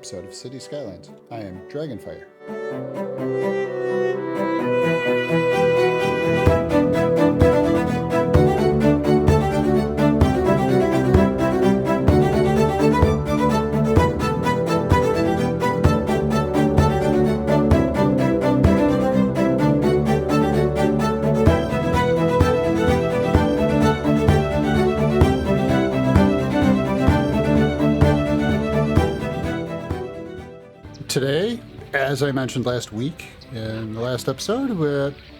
episode of City Skylines. I am DragonFire. Today, as I mentioned last week in the last episode,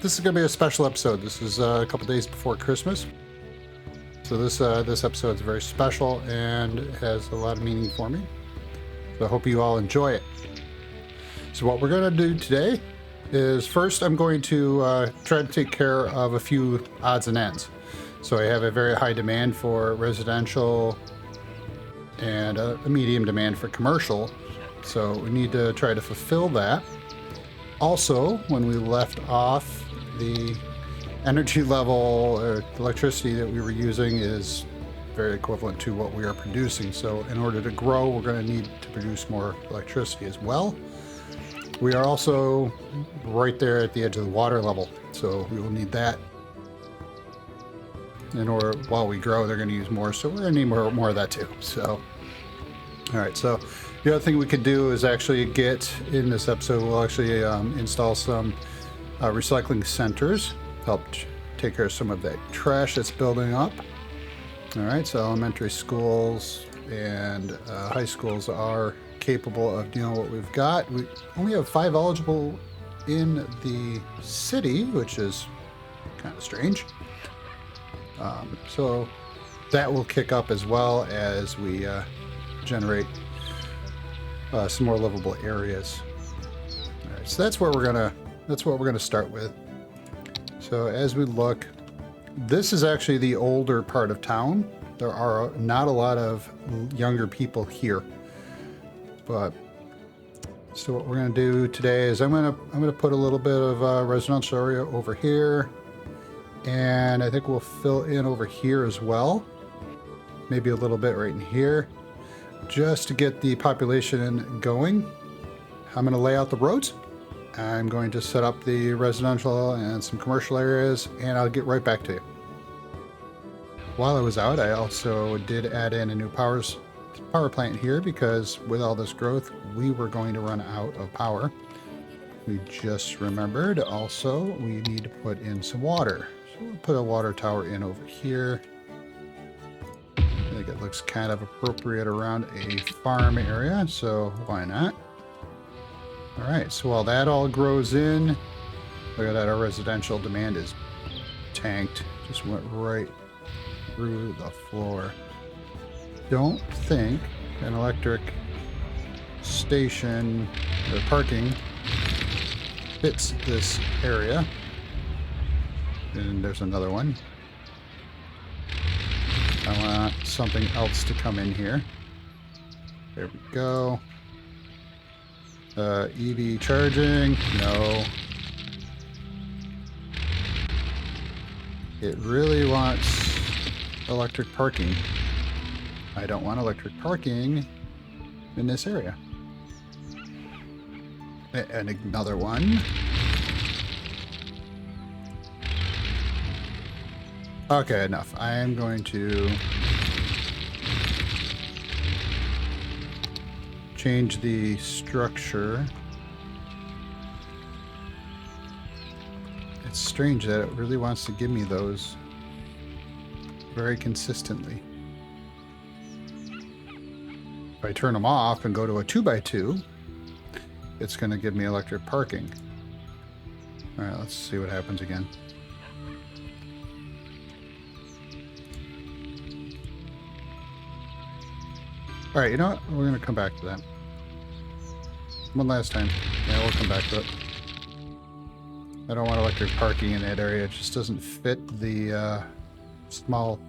this is going to be a special episode. This is a couple days before Christmas. So this episode is very special and has a lot of meaning for me. So I hope you all enjoy it. So what we're going to do today is first I'm going to try to take care of a few odds and ends. So I have a very high demand for residential and a medium demand for commercial. So we need to try to fulfill that. Also, when we left off, the energy level or electricity that we were using is very equivalent to what we are producing. So in order to grow, we're going to need to produce more electricity as well. We are also right there at the edge of the water level, so we will need that. In order, while we grow, they're going to use more, so we're going to need more of that too. So, all right, so the other thing we could do is actually get in this episode, we'll actually install some recycling centers, help take care of some of that trash that's building up. All right, so elementary schools and high schools are capable of dealing with what we've got. We only have 5 eligible in the city, which is kind of strange. So that will kick up as well as we generate some more livable areas. All right, so that's what we're gonna start with. So as we look, this is actually the older part of town. There are not a lot of younger people here, but so what we're gonna do today is I'm gonna put a little bit of residential area over here, and I think we'll fill in over here as well, maybe a little bit right in here, just to get the population going. I'm going to lay out the roads. I'm going to set up the residential and some commercial areas, and I'll get right back to you. While I was out, I also did add in a new power plant here because with all this growth, we were going to run out of power. We just remembered also we need to put in some water. So we'll put a water tower in over here. I think it looks kind of appropriate around a farm area, so why not? All right, so while that all grows in, look at that, our residential demand is tanked. Just went right through the floor. Don't think an electric station or parking fits this area. And there's another one. I want something else to come in here. There we go. EV charging, no. It really wants electric parking. I don't want electric parking in this area. And another one. Okay, enough. I am going to change the structure. It's strange that it really wants to give me those very consistently. If I turn them off and go to a 2x2, it's going to give me electric parking. All right, let's see what happens again. All right, you know what? We're going to come back to that. One last time. Yeah, we'll come back to it. I don't want electric parking in that area. It just doesn't fit the small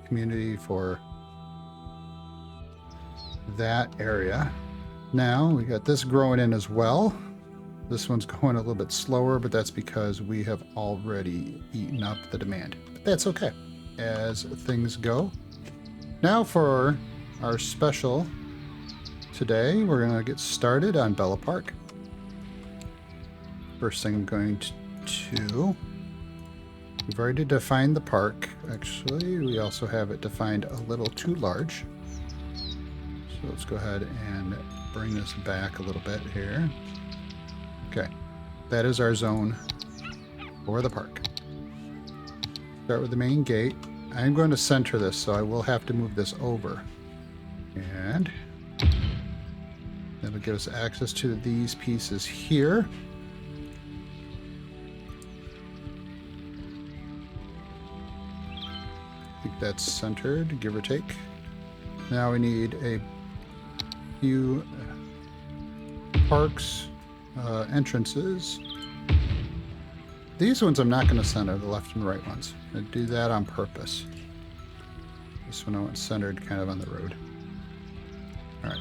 community for that area. Now, we got this growing in as well. This one's going a little bit slower, but that's because we have already eaten up the demand. But that's okay as things go. Now for our special today we're going to get started on Bella Park. First thing I'm going to do, we've already defined the park. Actually, we also have it defined a little too large. So let's go ahead and bring this back a little bit here. Okay, that is our zone for the park. Start with the main gate. I'm going to center this, so I will have to move this over. And that'll give us access to these pieces here. I think that's centered, give or take. Now we need a few parks entrances. These ones I'm not going to center, the left and right ones. I do that on purpose. This one I want centered kind of on the road. Alright.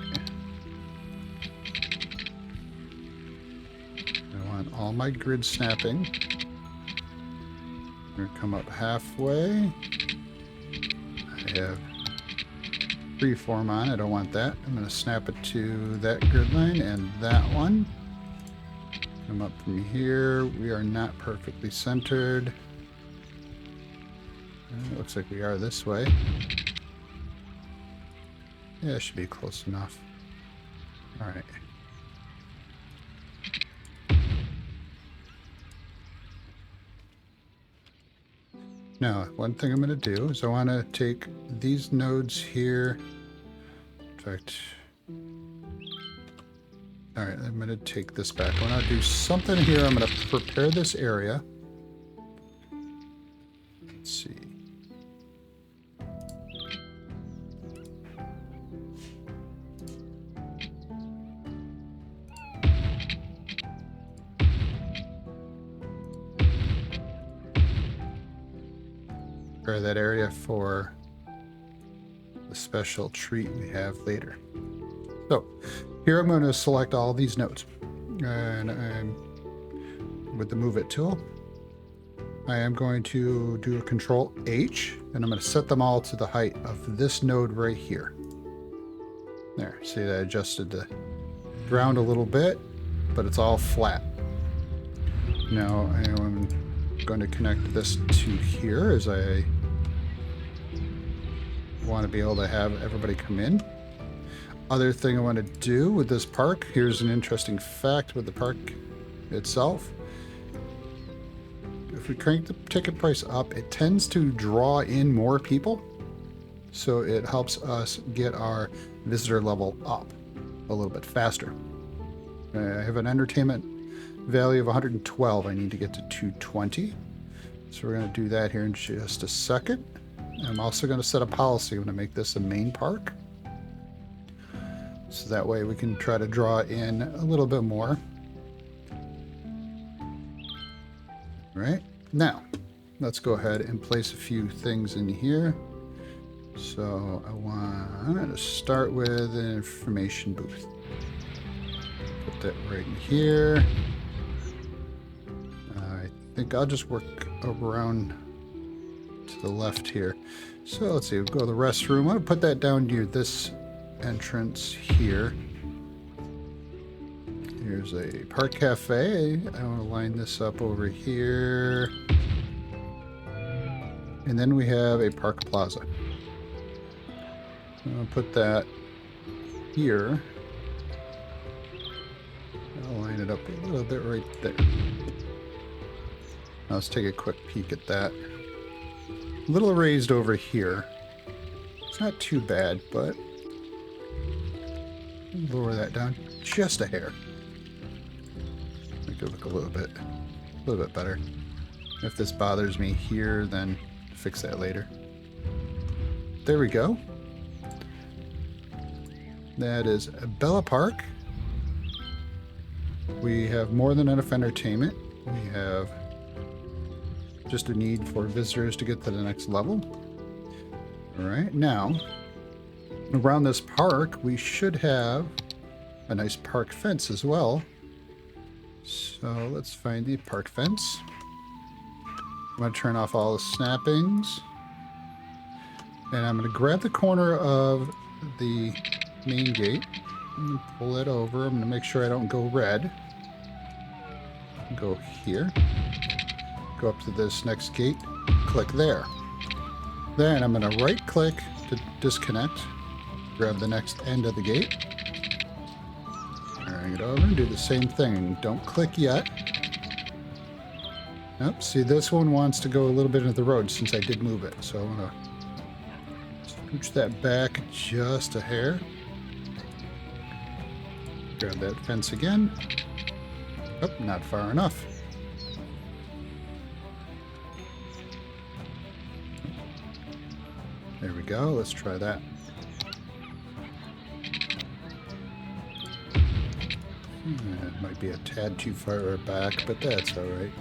I want all my grid snapping. I'm going to come up halfway. I have freeform on, I don't want that. I'm going to snap it to that grid line and that one. Come up from here. We are not perfectly centered. It looks like we are this way. Yeah, it should be close enough. All right. Now, one thing I'm going to do is I want to take these nodes here. In fact, all right, I'm going to take this back. I want to do something here. I'm going to prepare this area. Let's see. Prepare that area for the special treat we have later. So here I'm going to select all these nodes, and I'm with the Move It tool. I am going to do a Control H, and I'm going to set them all to the height of this node right here. There, see that I adjusted the ground a little bit, but it's all flat. Now I am going to connect this to here as I want to be able to have everybody come in. Other thing I want to do with this park, here's an interesting fact with the park itself. If we crank the ticket price up, it tends to draw in more people. So it helps us get our visitor level up a little bit faster. I have an entertainment value of 112. I need to get to 220. So we're going to do that here in just a second. I'm also going to set a policy. I'm going to make this a main park. So that way we can try to draw in a little bit more. All right, now let's go ahead and place a few things in here. So I'm going to start with an information booth. Put that right in here. I think I'll just work around to the left here. So let's see, we'll go to the restroom. I'm going to put that down near this entrance here. Here's a park cafe. I want to line this up over here. And then we have a park plaza. I'm going to put that here. I'll line it up a little bit right there. Now let's take a quick peek at that. A little raised over here. It's not too bad, but lower that down just a hair. Make it look a little bit better. If this bothers me here, then fix that later. There we go. That is Bella Park. We have more than enough entertainment. We have just a need for visitors to get to the next level. All right, now around this park we should have a nice park fence as well. So let's find the park fence. I'm going to turn off all the snappings, and I'm going to grab the corner of the main gate. Pull it over. I'm going to make sure I don't go red. Go here. Go up to this next gate. Click there. Then I'm going to right click to disconnect. Grab the next end of the gate. Bring it over and do the same thing. Don't click yet. Nope, see, this one wants to go a little bit into the road since I did move it. So I'm going to scooch that back just a hair. Grab that fence again. Oh, not far enough. There we go. Let's try that. It might be a tad too far back, but that's all right.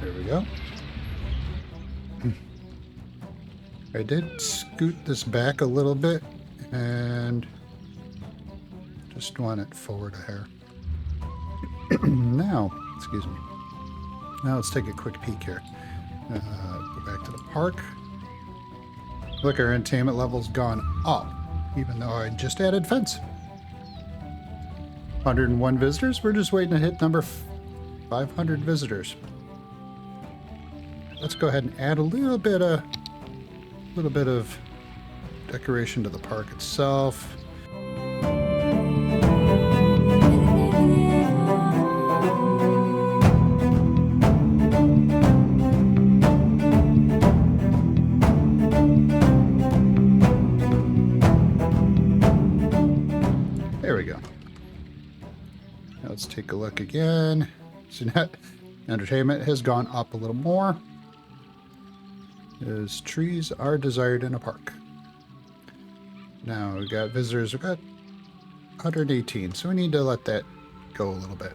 There we go. I did scoot this back a little bit and just want it forward a hair. Now, excuse me. Now let's take a quick peek here. Go back to the park. Look, our entertainment level's gone up, even though I just added fence. 101 visitors. We're just waiting to hit number 500 visitors. Let's go ahead and add a little bit of decoration to the park itself. There we go. Now let's take a look again. So now entertainment has gone up a little more. As trees are desired in a park. Now we got visitors. We've got 118, so we need to let that go a little bit.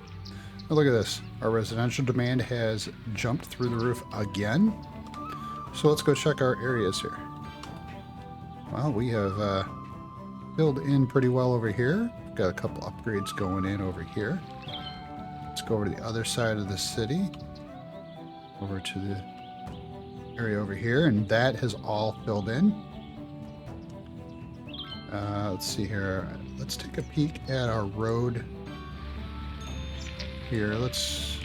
Now look at this. Our residential demand has jumped through the roof again. So let's go check our areas here. Well, we have filled in pretty well over here. Got a couple upgrades going in over here. Let's go over to the other side of the city. Over to the area over here, and that has all filled in. Let's see here. Let's take a peek at our road here. Let's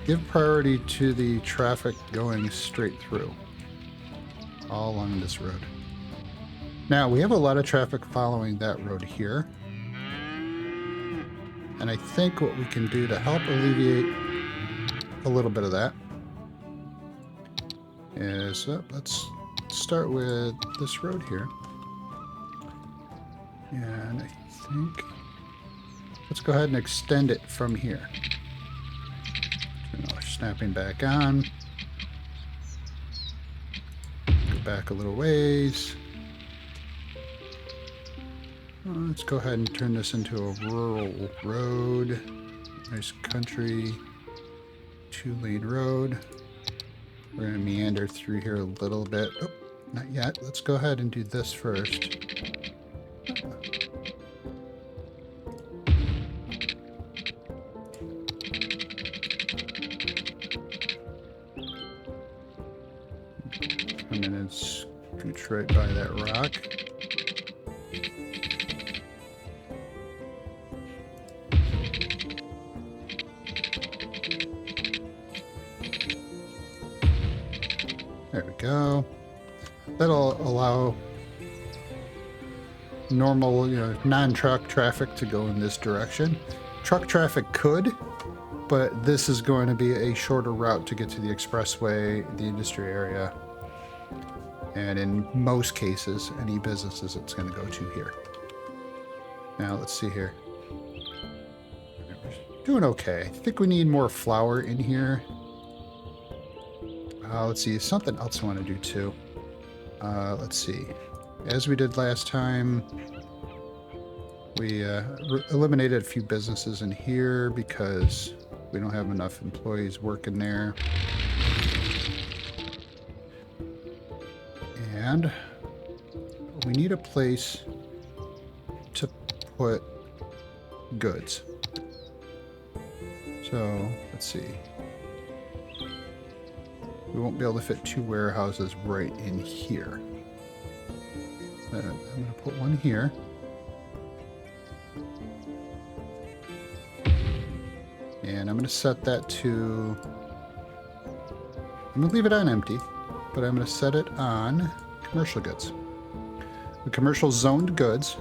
give priority to the traffic going straight through all along this road. Now we have a lot of traffic following that road here, and I think what we can do to help alleviate a little bit of that is let's start with this road here, and I think let's go ahead and extend it from here. We're snapping back on. Go back a little ways. Let's go ahead and turn this into a rural road. Nice country 2-lane road. We're going to meander through here a little bit. Oh, not yet. Let's go ahead and do this first. Come in and scooch right by that rock. There we go. That'll allow normal, non-truck traffic to go in this direction. Truck traffic could, but this is going to be a shorter route to get to the expressway, the industry area, and in most cases, any businesses it's going to go to here. Now, let's see here. Doing okay. I think we need more flour in here. Let's see, something else I want to do too. Let's see. As we did last time, we eliminated a few businesses in here because we don't have enough employees working there. And we need a place to put goods. So, let's see. We won't be able to fit 2 warehouses right in here. I'm going to put one here. And I'm going to set that to... I'm going to leave it on empty, but I'm going to set it on commercial goods. The commercial zoned goods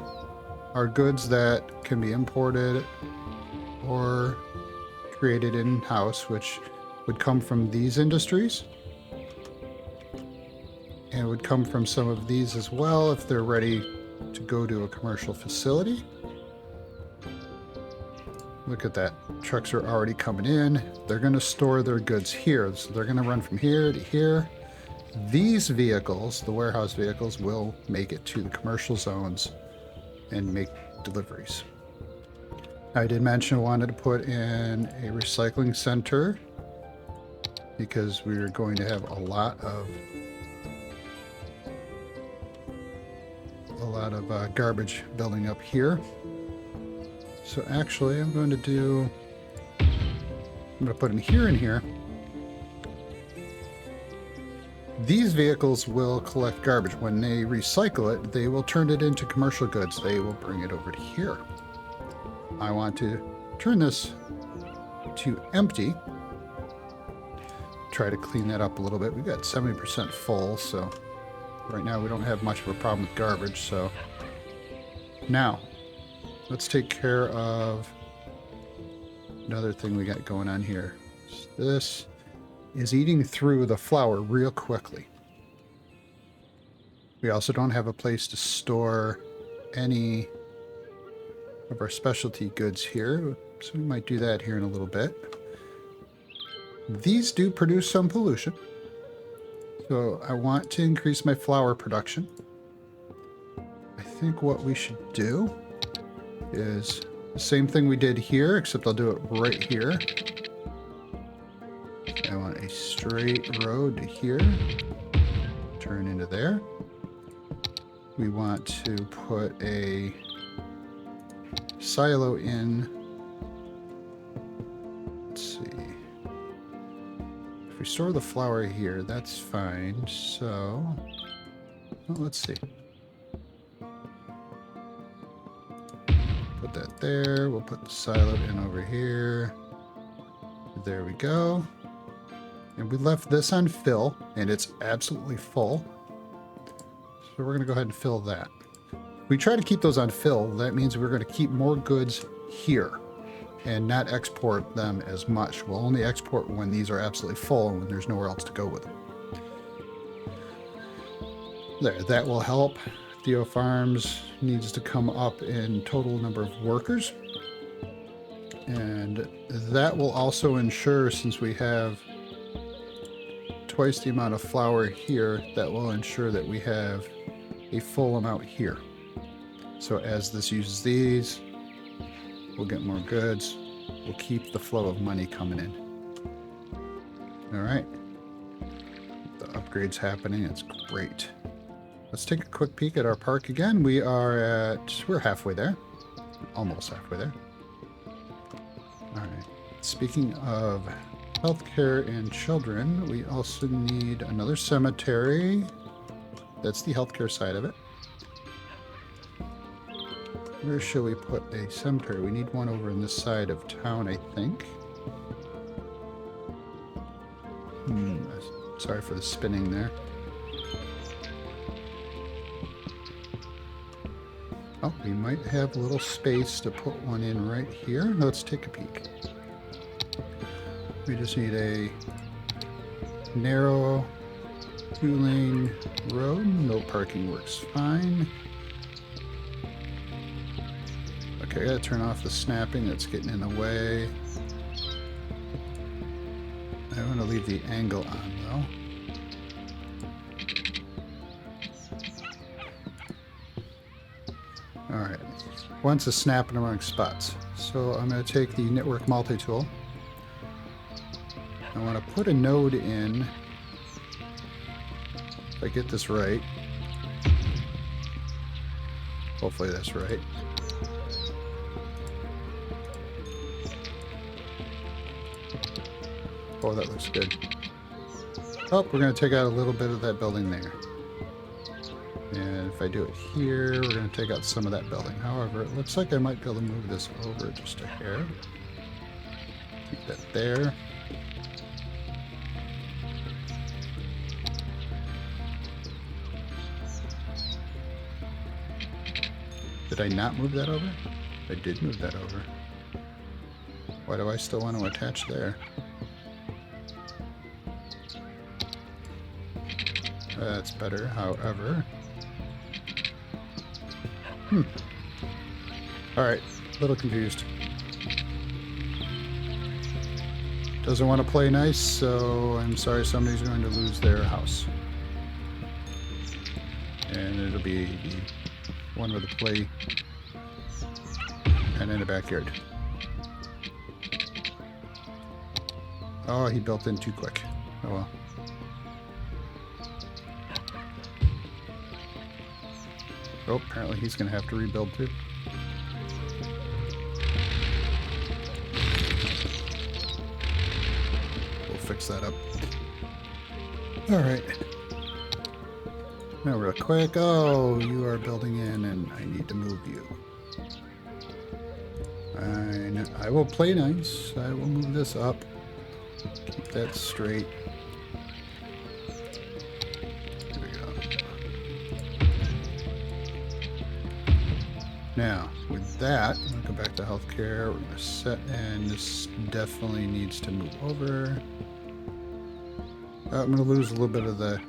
are goods that can be imported or created in-house, which would come from these industries. And it would come from some of these as well if they're ready to go to a commercial facility. Look at that. Trucks are already coming in. They're going to store their goods here. So they're going to run from here to here. These vehicles, the warehouse vehicles, will make it to the commercial zones and make deliveries. I did mention I wanted to put in a recycling center because we are going to have a lot of garbage building up here. So actually, I'm going to put in here. These vehicles will collect garbage. When they recycle it, they will turn it into commercial goods. They will bring it over to here. I want to turn this to empty. Try to clean that up a little bit. We've got 70% full, so right now we don't have much of a problem with garbage. So now let's take care of another thing we got going on here. This is eating through the flour real quickly. We also don't have a place to store any of our specialty goods here, so we might do that here in a little bit. These do produce some pollution, so I want to increase my flour production. I think what we should do is the same thing we did here, except I'll do it right here. I want a straight road to here, turn into there. We want to put a silo in. Let's see. If we store the flour here, that's fine. So, well, let's see. Put that there. We'll put the silo in over here. There we go. And we left this on fill, and it's absolutely full. So we're going to go ahead and fill that. We try to keep those on fill. That means we're going to keep more goods here and not export them as much. We'll only export when these are absolutely full and when there's nowhere else to go with them. There, that will help. Theo Farms needs to come up in total number of workers. And that will also ensure, since we have twice the amount of flour here, that will ensure that we have a full amount here. So as this uses these, we'll get more goods. We'll keep the flow of money coming in. All right. The upgrade's happening. It's great. Let's take a quick peek at our park again. We're halfway there. Almost halfway there. All right. Speaking of healthcare and children, we also need another cemetery. That's the healthcare side of it. Where shall we put a cemetery? We need one over in this side of town, I think. Sorry for the spinning there. Oh, we might have a little space to put one in right here. Let's take a peek. We just need a narrow 2-lane road. No parking works fine. Okay, I gotta turn off the snapping. That's getting in the way. I want to leave the angle on though. Alright, once a snap in the wrong spots. So I'm going to take the network multi-tool. I want to put a node in. If I get this right. Hopefully that's right. Oh, that looks good. Oh, we're going to take out a little bit of that building there. And if I do it here, we're going to take out some of that building. However, it looks like I might be able to move this over just a hair. Keep that there. Did I not move that over? I did move that over. Why do I still want to attach there? That's better, however. Alright, a little confused. Doesn't want to play nice, so I'm sorry somebody's going to lose their house. And it'll be the one with the play and in the backyard. Oh, he built in too quick. Oh well. Oh, apparently he's going to have to rebuild too. We'll fix that up. Alright. Now real quick. Oh, you are building in and I need to move you. And I will play nice. I will move this up. Keep that straight. There we go. Now, with that, I'm going to go back to healthcare. We're going to set, and this definitely needs to move over. I'm going to lose a little bit of the...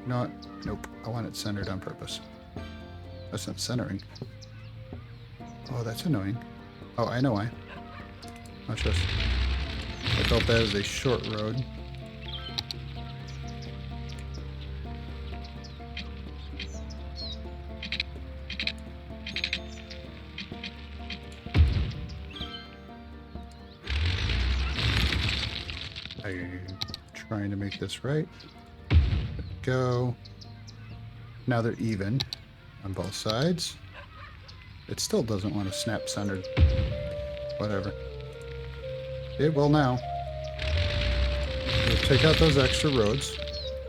Not. Nope. I want it centered on purpose. That's not centering. Oh, that's annoying. Oh, I know why. Watch this. I felt that as a short road. I'm trying to make this right. There we go. Now they're even on both sides. It still doesn't want to snap centered. Whatever. It will now. We'll take out those extra roads.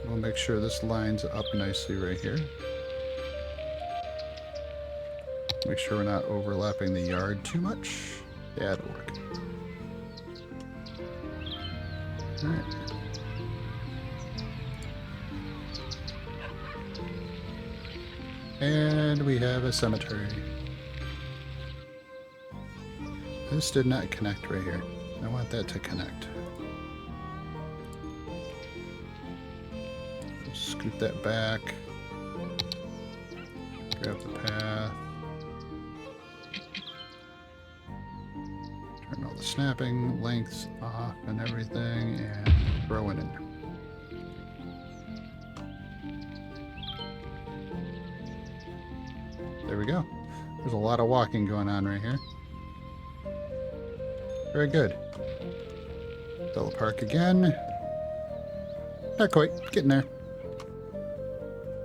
We'll make sure this lines up nicely right here. Make sure we're not overlapping the yard too much. Yeah, it'll work. Alright. And we have a cemetery. This did not connect right here. I want that to connect. Scoot that back. Grab the path. Turn all the snapping lengths off and everything, and throw it in. There we go. There's a lot of walking going on right here. Very good. Double park again. Not quite. Getting there.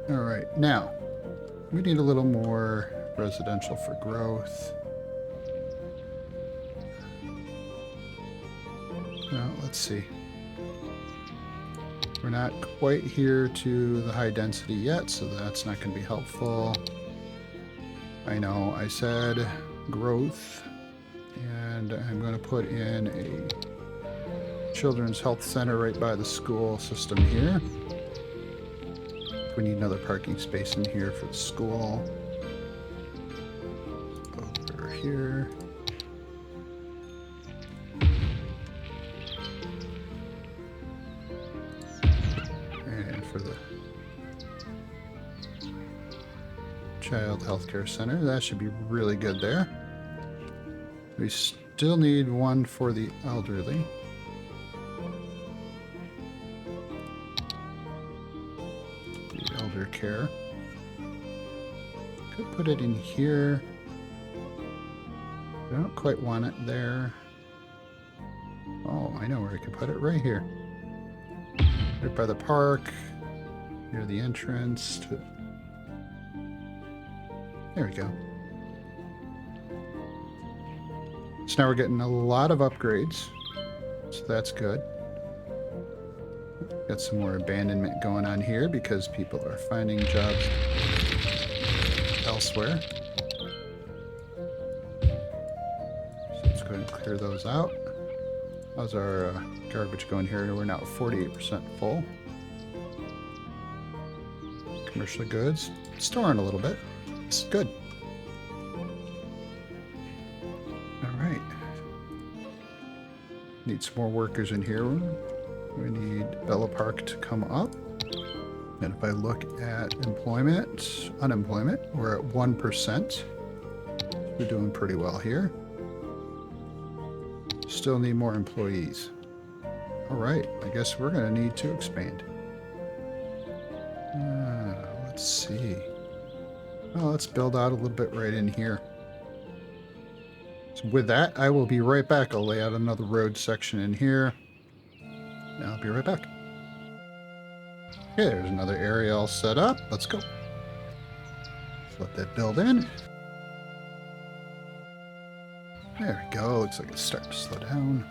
Alright, now. We need a little more residential for growth. Well, let's see. We're not quite here to the high density yet, so that's not going to be helpful. I know, I said growth. And I'm going to put in a children's health center right by the school system here. We need another parking space in here for the school. Over here. And for the child healthcare center, that should be really good there. We still need one for the elderly. The elder care. Could put it in here. I don't quite want it there. Oh, I know where I could put it. Right here. Right by the park. Near the entrance. There we go. So now we're getting a lot of upgrades, so that's good. Got some more abandonment going on here because people are finding jobs elsewhere. So let's go ahead and clear those out. How's our garbage going here? We're now 48% full. Commercial goods. Storing a little bit. It's good. Alright. Need some more workers in here. We need Bella Park to come up. And if I look at unemployment, we're at 1%. We're doing pretty well here. Still need more employees. Alright, I guess we're going to need to expand. Let's see. Well, let's build out a little bit right in here. So with that, I will be right back. I'll lay out another road section in here. And I'll be right back. Okay, there's another area all set up. Let's go. Let's let that build in. There we go. Looks like it's starting to slow down.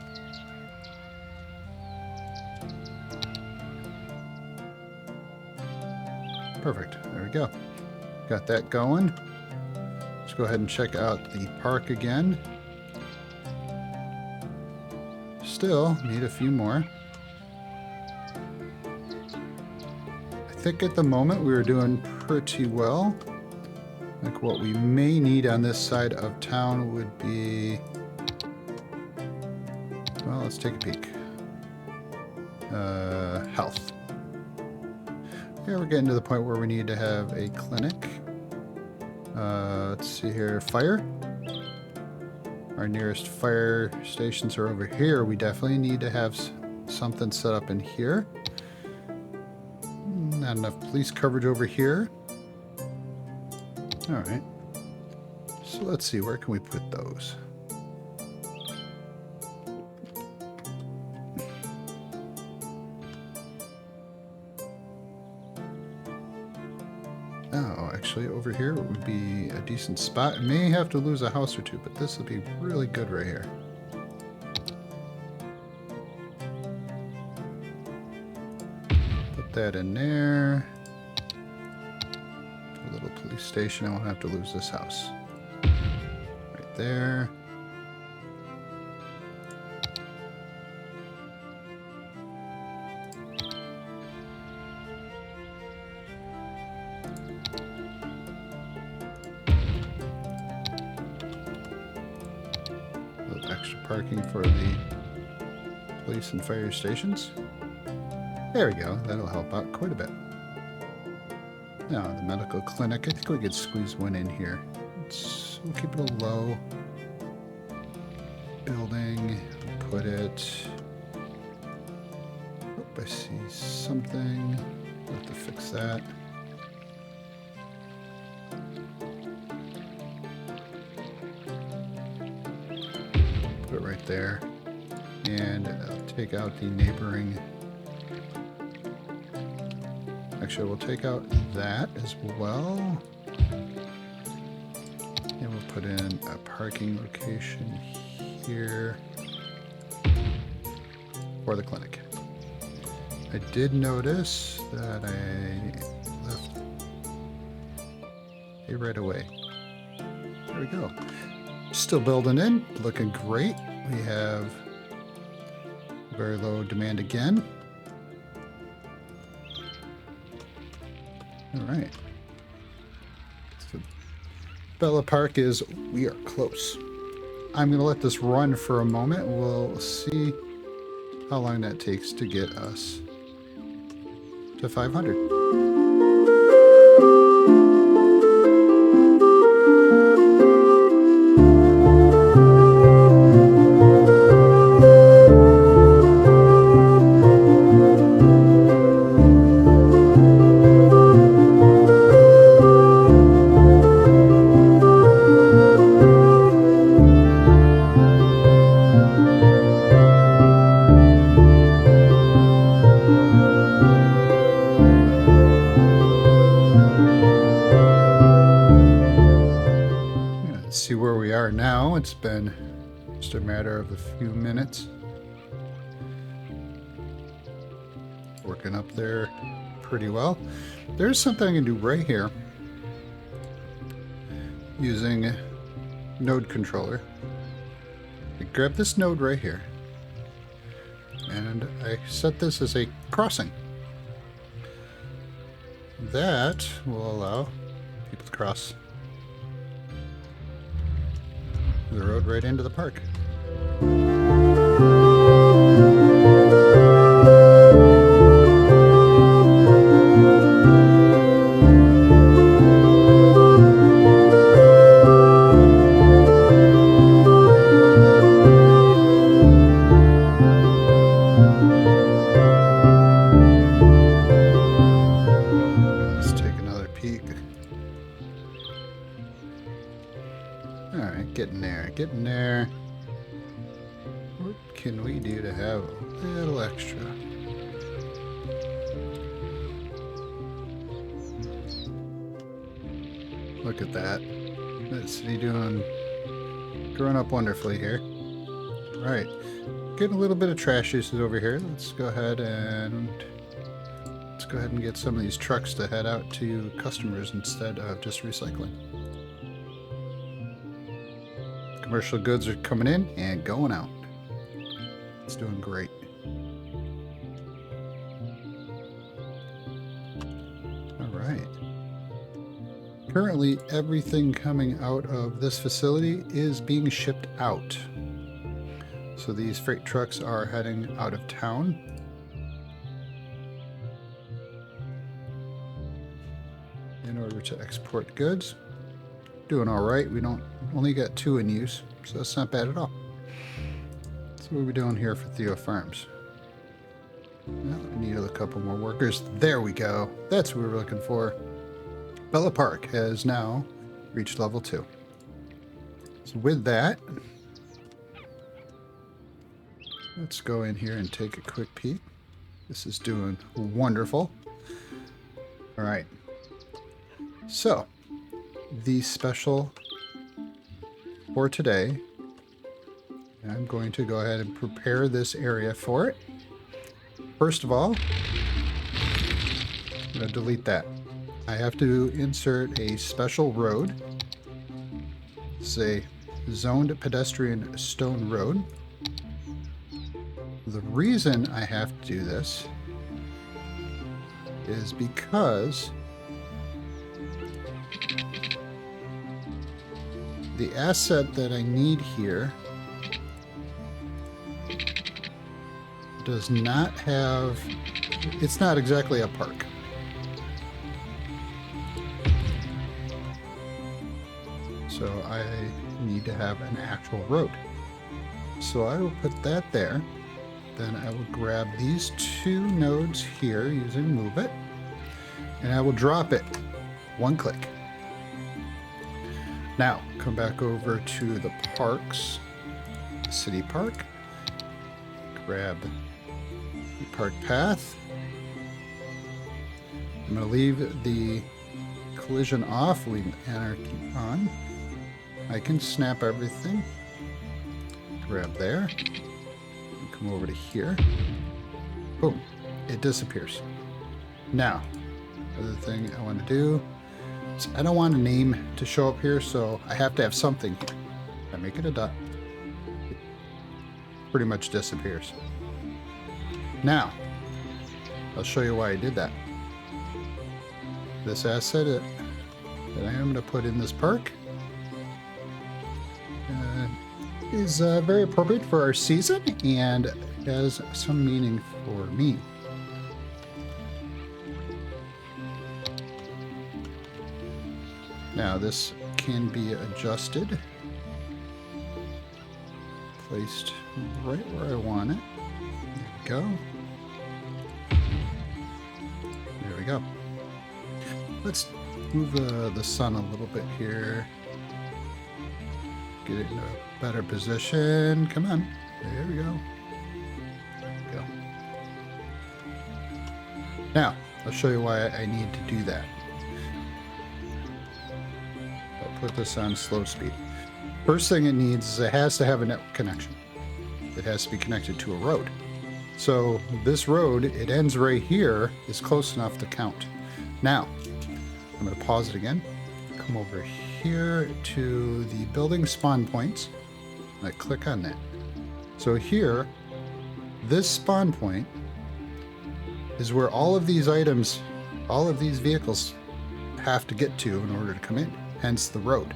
Perfect. There we go. Got that going. Let's go ahead and check out the park again. Still need a few more. I think at the moment we were doing pretty well. Like what we may need on this side of town would be... Well, let's take a peek. Health. Yeah, we're getting to the point where we need to have a clinic. Let's see here. Fire. Our nearest fire stations are over here. We definitely need to have something set up in here. Not enough police coverage over here. Alright. So let's see, where can we put those? Oh, actually over here would be a decent spot. I may have to lose a house or two, but this will be really good right here. Put that in there. A little police station. I won't have to lose this house. Right there. A little extra parking for the police and fire stations. There we go. That'll help out quite a bit. Now, the medical clinic, I think we could squeeze one in here. We'll keep it a low building. We'll put it... Oh, I see something. We'll have to fix that. Put it right there. And I'll take out the neighboring... Actually, we'll take out that as well. And we'll put in a parking location here for the clinic. I did notice that I left a right away. There we go. Still building in, looking great. We have very low demand again. All right. So Bella Park is, we are close. I'm going to let this run for a moment. We'll see how long that takes to get us to 500. See where we are now. It's been just a matter of a few minutes. We're working up there pretty well. There's something I can do right here using node controller. I grab this node right here and I set this as a crossing. That will allow people to cross the road right into the park. Let's take another peek. Alright, getting there, getting there. What can we do to have a little extra? Look at that. That city growing up wonderfully here. Alright, getting a little bit of trash usage over here. Let's go ahead and get some of these trucks to head out to customers instead of just recycling. Commercial goods are coming in and going out. It's doing great. All right. Currently, everything coming out of this facility is being shipped out. So these freight trucks are heading out of town. In order to export goods. Doing all right. We only got 2 in use, so that's not bad at all. So what are we doing here for Theo Farms? Well, we need a couple more workers. There we go. That's what we were looking for. Bella Park has now reached level 2. So with that, let's go in here and take a quick peek. This is doing wonderful. All right. So, the special for today, I'm going to go ahead and prepare this area for it. First of all, I'm going to delete that. I have to insert a special road. It's a zoned pedestrian stone road. The reason I have to do this is because the asset that I need here does not have, it's not exactly a park. So I need to have an actual road. So I will put that there. Then I will grab these 2 nodes here using Move It, and I will drop it. 1 click. Now, come back over to the parks, city park, grab the park path. I'm going to leave the collision off, leave anarchy on. I can snap everything, grab there, and come over to here. Boom, it disappears. Now, other thing I want to do, I don't want a name to show up here, so I have to have something here. If I make it a dot, it pretty much disappears. Now, I'll show you why I did that. This asset that I am going to put in this park is very appropriate for our season and has some meaning for me. Now this can be adjusted, placed right where I want it. There we go. There we go. Let's move the sun a little bit here. Get it in a better position. Come on. There we go. There we go. Now, I'll show you why I need to do that. I'll put this on slow speed. First thing it needs is it has to have a network connection. It has to be connected to a road. So this road, it ends right here, is close enough to count. Now, I'm going to pause it again. Come over here to the building spawn points. And I click on that. So here, this spawn point is where all of these items, all of these vehicles have to get to in order to come in, hence the road.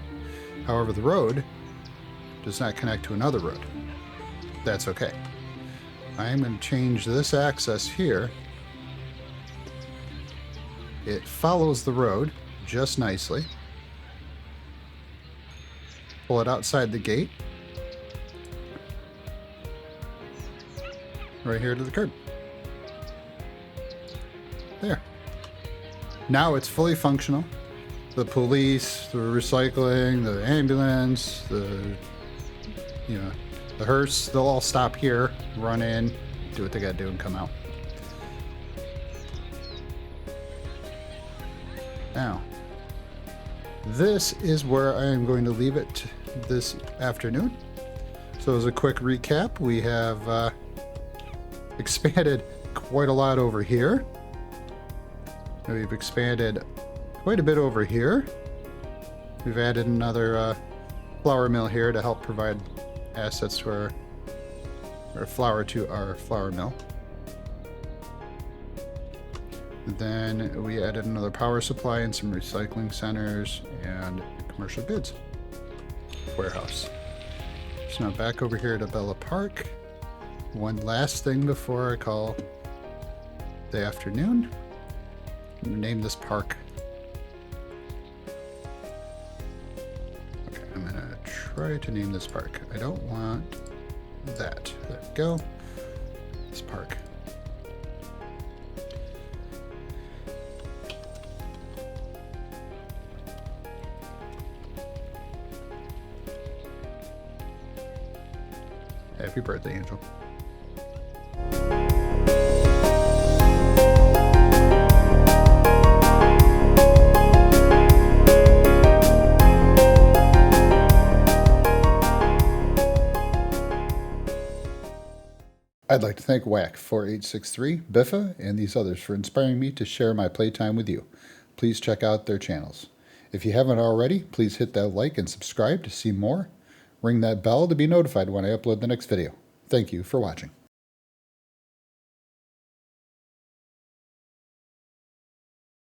However, the road does not connect to another road. That's okay. I'm going to change this access here. It follows the road just nicely. Pull it outside the gate. Right here to the curb. There. Now it's fully functional. The police, the recycling, the ambulance, the hearse, they'll all stop here, run in, do what they gotta do, and come out. Now, this is where I am going to leave it this afternoon. So as a quick recap, we have expanded quite a lot over here. We've expanded quite a bit over here. We've added another flour mill here to help provide assets to our flour to our flour mill. Then we added another power supply and some recycling centers and commercial goods warehouse. So now back over here to Bella Park. One last thing before I call the afternoon. I'm gonna name this park. Okay, I'm gonna try to name this park. I don't want that. There we go. This park. Happy birthday, Angel. I'd like to thank Whack4863, Biffa, and these others for inspiring me to share my playtime with you. Please check out their channels. If you haven't already, please hit that like and subscribe to see more. Ring that bell to be notified when I upload the next video. Thank you for watching.